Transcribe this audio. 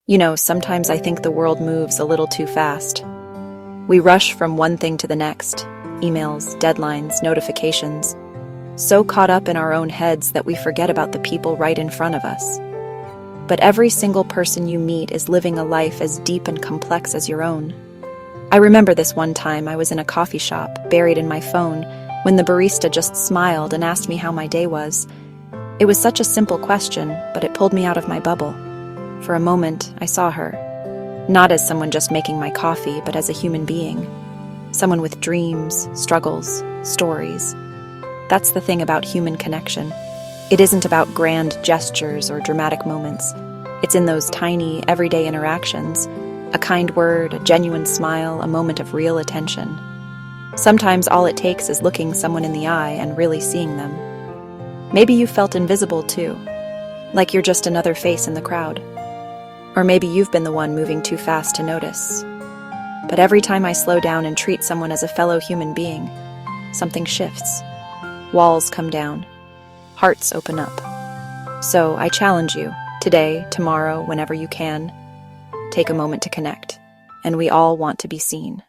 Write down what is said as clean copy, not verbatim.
Sometimes I think the world moves a little too fast. We rush from one thing to the next, emails, deadlines, notifications, so caught up in our own heads that we forget about the people right in front of us. But every single person you meet is living a life as deep and complex as your own. I remember this one time I was in a coffee shop, buried in my phone, when the barista just smiled and asked me how my day was. It was such a simple question, but it pulled me out of my bubble. For a moment, I saw her, not as someone just making my coffee, but as a human being. Someone with dreams, struggles, stories. That's the thing about human connection. It isn't about grand gestures or dramatic moments. It's in those tiny, everyday interactions. A kind word, a genuine smile, a moment of real attention. Sometimes all it takes is looking someone in the eye and really seeing them. Maybe you felt invisible too, like you're just another face in the crowd. Or maybe you've been the one moving too fast to notice. But every time I slow down and treat someone as a fellow human being, something shifts. Walls come down. Hearts open up. So I challenge you, today, tomorrow, whenever you can, take a moment to connect. And we all want to be seen.